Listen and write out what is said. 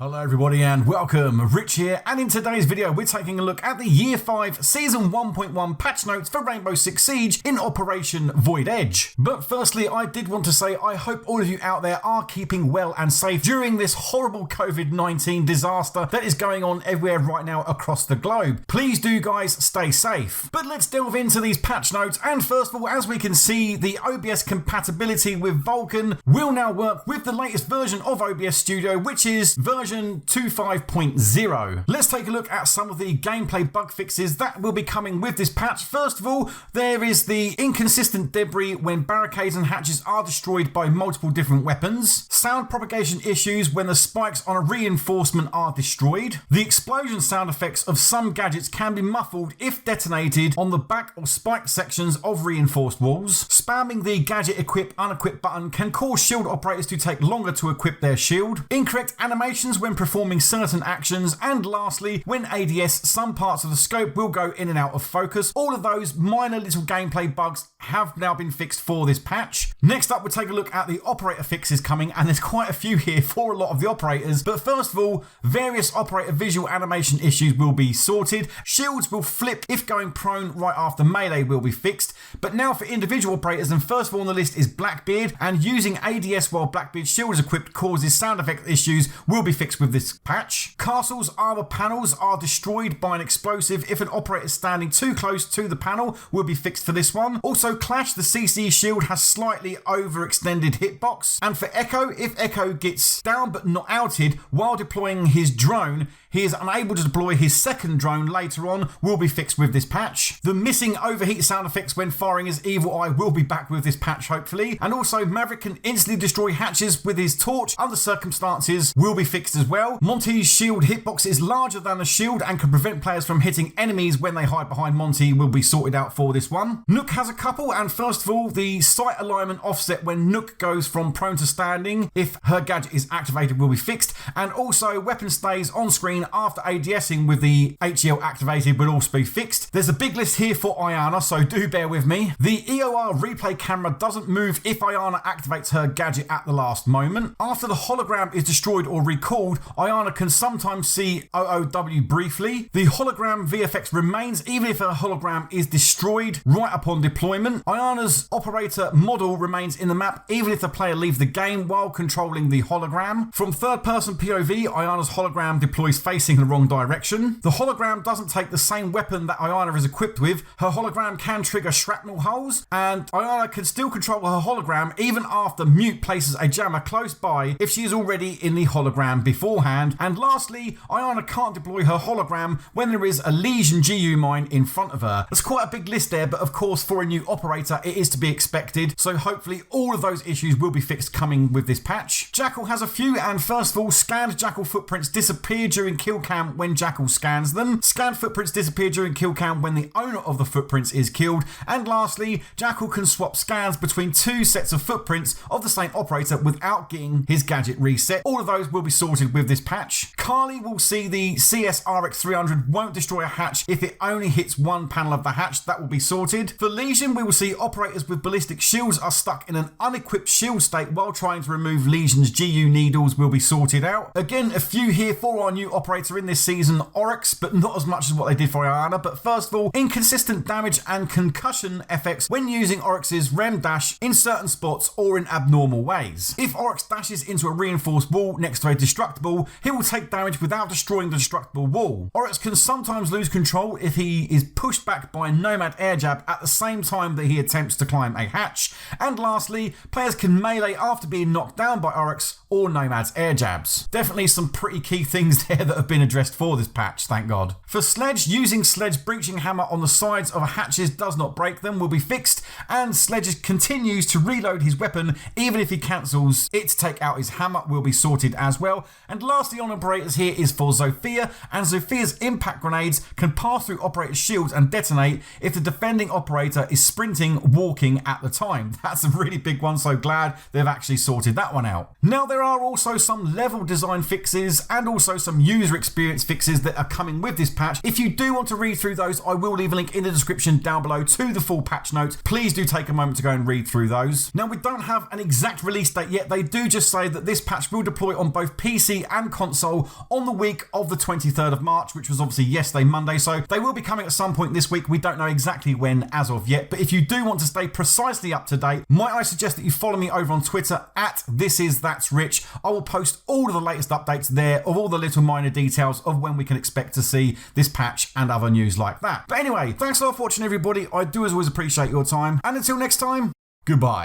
Hello everybody and welcome, Rich here, and in today's video we're taking a look at the Year 5 Season 1.1 patch notes for Rainbow Six Siege in Operation Void Edge. But firstly, I did want to say I hope all of you out there are keeping well and safe during this horrible COVID-19 disaster that is going on everywhere right now across the globe. Please do guys stay safe. But let's delve into these patch notes, and first of all, as we can see, the OBS compatibility with Vulkan will now work with the latest version of OBS Studio, which is version 2.5.0. Let's take a look at some of the gameplay bug fixes that will be coming with this patch. First of all, there is the inconsistent debris when barricades and hatches are destroyed by multiple different weapons, sound propagation issues when the spikes on a reinforcement are destroyed, the explosion sound effects of some gadgets can be muffled if detonated on the back or spike sections of reinforced walls, spamming the gadget equip unequip button can cause shield operators to take longer to equip their shield, incorrect animations when performing certain actions, and lastly, when ADS, some parts of the scope will go in and out of focus. All of those minor little gameplay bugs have now been fixed for this patch. Next up, we'll take a look at the operator fixes coming, and there's quite a few here for a lot of the operators. But first of all, various operator visual animation issues will be sorted. Shields will flip if going prone right after melee will be fixed. But now for individual operators, and first of all on the list is Blackbeard, and using ADS while Blackbeard's shield is equipped causes sound effect issues will be fixed with this patch. Castle's armor panels are destroyed by an explosive if an operator is standing too close to the panel will be fixed for this one. Also Clash, the CC shield has slightly overextended hitbox. And for Echo, if Echo gets down but not outed while deploying his drone, he is unable to deploy his second drone later on, will be fixed with this patch. The missing overheat sound effects when firing his evil eye will be back with this patch hopefully. And also Maverick can instantly destroy hatches with his torch under circumstances will be fixed as well. Monty's shield hitbox is larger than the shield and can prevent players from hitting enemies when they hide behind Monty will be sorted out for this one. Nook has a couple, and first of all, the sight alignment offset when Nook goes from prone to standing if her gadget is activated will be fixed, and also weapon stays on screen after ADSing with the HEL activated will also be fixed. There's a big list here for Iana, so do bear with me. The EOR replay camera doesn't move if Iana activates her gadget at the last moment. After the hologram is destroyed or recalled, Iana can sometimes see OOW briefly. The hologram VFX remains even if her hologram is destroyed right upon deployment. Iana's operator model remains in the map even if the player leaves the game while controlling the hologram. From third person POV, Iana's hologram deploys facing the wrong direction. The hologram doesn't take the same weapon that Iana is equipped with. Her hologram can trigger shrapnel holes, and Iana can still control her hologram even after Mute places a jammer close by if she is already in the hologram beforehand. And lastly, Iana can't deploy her hologram when there is a Legion GU mine in front of her. There's quite a big list there, but of course for a new operator it is to be expected, so hopefully all of those issues will be fixed coming with this patch. Jackal has a few, and first of all, scanned Jackal footprints disappear during kill cam when Jackal scans them. Scanned footprints disappear during kill cam when the owner of the footprints is killed. And lastly, Jackal can swap scans between two sets of footprints of the same operator without getting his gadget reset. All of those will be sorted with this patch. Carly will see the CS RX300 won't destroy a hatch if it only hits one panel of the hatch. That will be sorted. For Legion, we will see operators with ballistic shields are stuck in an unequipped shield state while trying to remove Legion's GU needles will be sorted out. Again, a few here for our new operator in this season, Oryx, but not as much as what they did for Iana. But first of all, inconsistent damage and concussion effects when using Oryx's REM dash in certain spots or in abnormal ways. If Oryx dashes into a reinforced wall next to a destructible, he will take damage without destroying the destructible wall. Oryx can sometimes lose control if he is pushed back by a Nomad air jab at the same time that he attempts to climb a hatch. And lastly, players can melee after being knocked down by Oryx or Nomad's air jabs. Definitely some pretty key things there that have been addressed for this patch, thank God. For Sledge, using Sledge's breaching hammer on the sides of hatches does not break them will be fixed, and Sledge continues to reload his weapon even if he cancels it to take out his hammer will be sorted as well. And lastly on operators here is for Zofia, and Zofia's impact grenades can pass through operator's shields and detonate if the defending operator is sprinting, walking at the time. That's a really big one, so glad they've actually sorted that one out. Now there are also some level design fixes and also some user experience fixes that are coming with this patch. If you do want to read through those, I will leave a link in the description down below to the full patch notes. Please do take a moment to go and read through those. Now we don't have an exact release date yet. They do just say that this patch will deploy on both PC PC and console on the week of the 23rd of March, which was obviously yesterday, Monday. So they will be coming at some point this week. We don't know exactly when as of yet, but if you do want to stay precisely up to date, might I suggest that you follow me over on Twitter at ThisIsThat'sRich. I will post all of the latest updates there of all the little minor details of when we can expect to see this patch and other news like that. But anyway, thanks a lot for watching, everybody. I do as always appreciate your time, and until next time, goodbye.